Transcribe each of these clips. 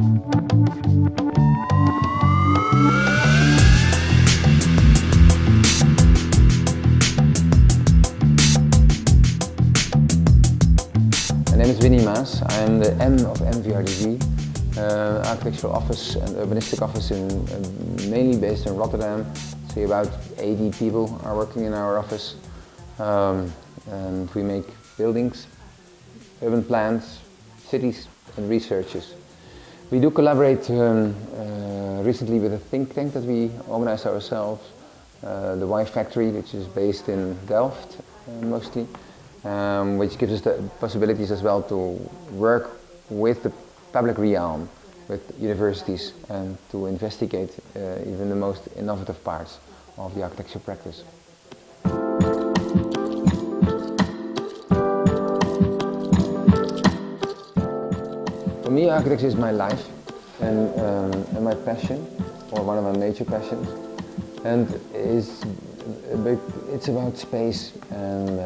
My name is Winy Maas. I am the M of MVRDV, architectural office and urbanistic office mainly based in Rotterdam. So about 80 people are working in our office, and we make buildings, urban plans, cities and researches. We do collaborate recently with a think tank that we organize ourselves, the Y Factory, which is based in Delft mostly. Which gives us the possibilities as well to work with the public realm, with universities, and to investigate even the most innovative parts of the architecture practice. For me, architecture is my life and my passion, or one of my major passions, and it's about space and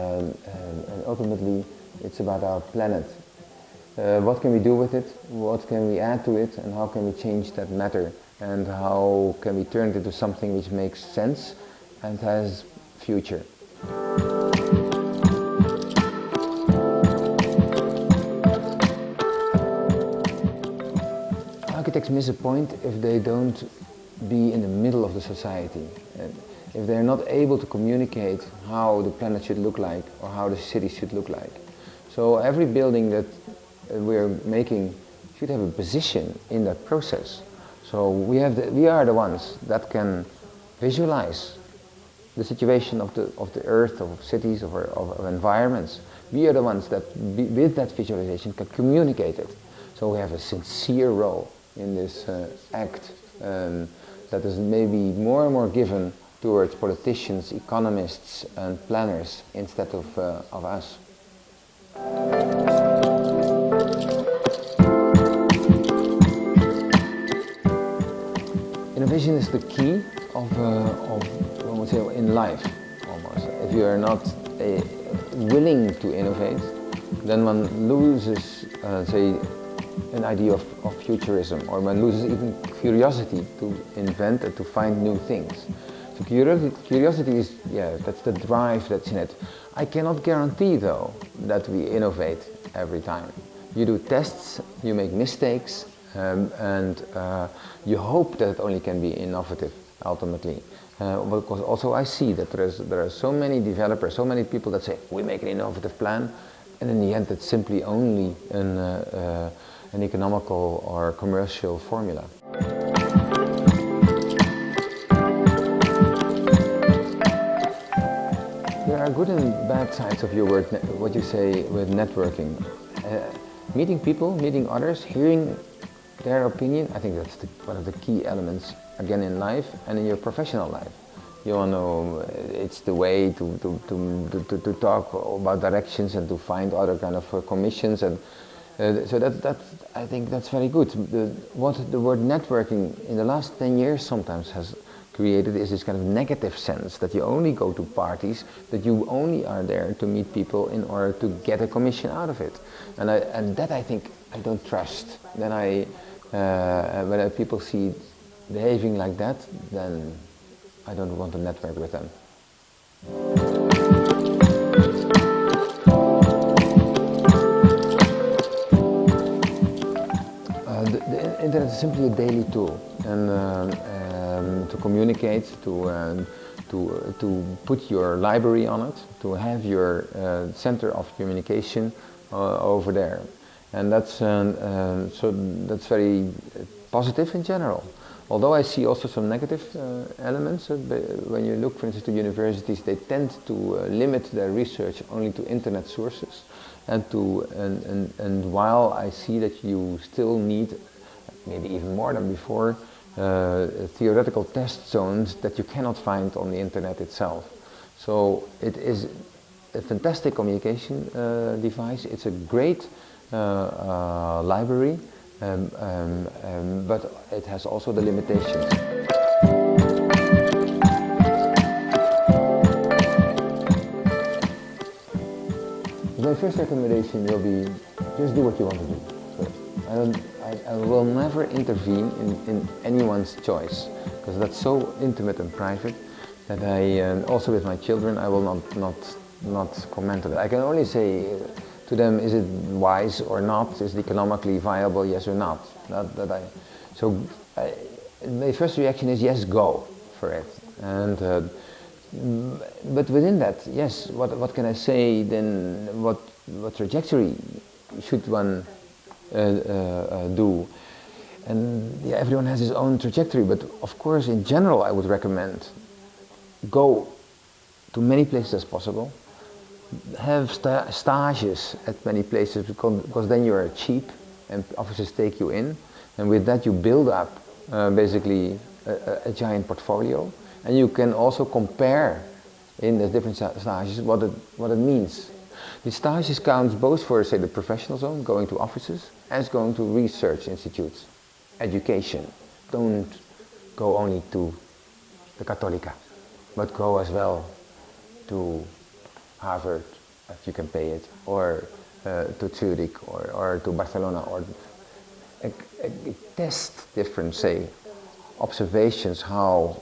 ultimately it's about our planet. What can we do with it? What can we add to it? And how can we change that matter? And how can we turn it into something which makes sense and has future? Architects miss a point if they don't be in the middle of the society. If they're not able to communicate how the planet should look like or how the city should look like. So every building that we're making should have a position in that process. So we are the ones that can visualize the situation of the earth, of cities, of environments. We are the ones that, with that visualization, can communicate it. So we have a sincere role in this act that is maybe more and more given towards politicians, economists and planners instead of us. Innovation is the key of I would say, in life, almost. If you are not willing to innovate, then one loses, say, an idea of futurism, or one loses even curiosity to invent and to find new things. So curiosity is, that's the drive that's in it. I cannot guarantee though that we innovate every time. You do tests, you make mistakes, and you hope that it only can be innovative ultimately. Because also I see that there are so many developers, so many people that say, we make an innovative plan, and in the end it's simply only an economical or commercial formula. There are good and bad sides of your work, what you say with networking. Meeting people, meeting others, hearing their opinion, I think that's one of the key elements, again, in life and in your professional life. You all know it's the way to talk about directions and to find other kind of commissions, and so I think that's very good. What the word networking in the last 10 years sometimes has created is this kind of negative sense that you only go to parties, that you only are there to meet people in order to get a commission out of it. And that I think I don't trust. Then when people see behaving like that, then I don't want to network with them. The internet is simply a daily tool, and to communicate, to put your library on it, to have your center of communication over there, and that's very positive in general. Although I see also some negative elements. When you look, for instance, to universities, they tend to limit their research only to internet sources, and while I see that you still need, maybe even more than before, theoretical test zones that you cannot find on the internet itself. So it is a fantastic communication device. It's a great library, but it has also the limitations. My first recommendation will be just do what you want to do first. I will never intervene in anyone's choice, because that's so intimate and private that also with my children, I will not comment on it. I can only say to them, is it wise or not? Is it economically viable, yes or not? My first reaction is yes, go for it. And but within that, yes, what can I say then? What trajectory should one do? And yeah, everyone has his own trajectory, but of course, in general, I would recommend go to many places as possible. Have stages at many places, because then you are cheap and officers take you in, and with that you build up basically a giant portfolio, and you can also compare in the different stages what it means. The stages counts both for, say, the professional zone, going to offices, as going to research institutes, education. Don't go only to the Catholica, but go as well to Harvard, if you can pay it, or to Zurich, or to Barcelona, or test different, say, observations how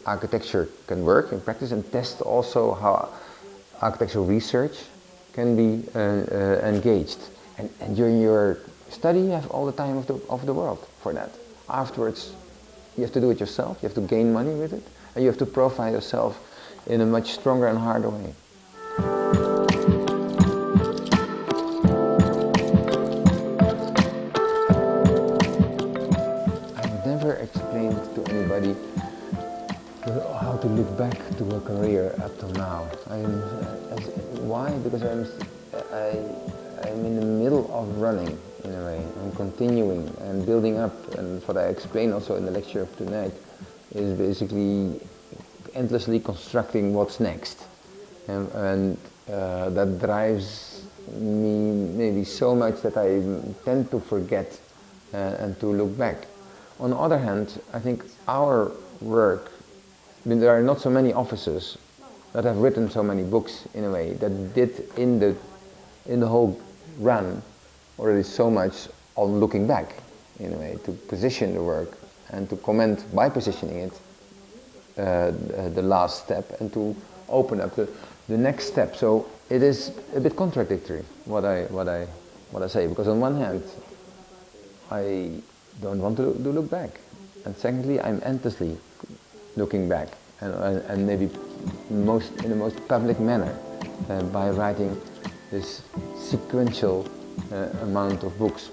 architecture can work in practice, and test also how architectural research can be engaged. And during your study, you have all the time of the world for that. Afterwards, you have to do it yourself, you have to gain money with it, and you have to profile yourself in a much stronger and harder way. I would never explain to anybody how to look back to a career up till now. Why? Because I'm in the middle of running, in a way. I'm continuing and building up, and what I explain also in the lecture of tonight is basically endlessly constructing what's next. And that drives me maybe so much that I tend to forget and to look back. On the other hand, I think our work, I mean, there are not so many officers that have written so many books, in a way, that did in the whole run already so much on looking back, in a way, to position the work and to comment by positioning it the last step, and to open up the next step. So it is a bit contradictory what I say, because on one hand I don't want to look back, and secondly I'm endlessly looking back, and maybe in the most public manner by writing this sequential amount of books.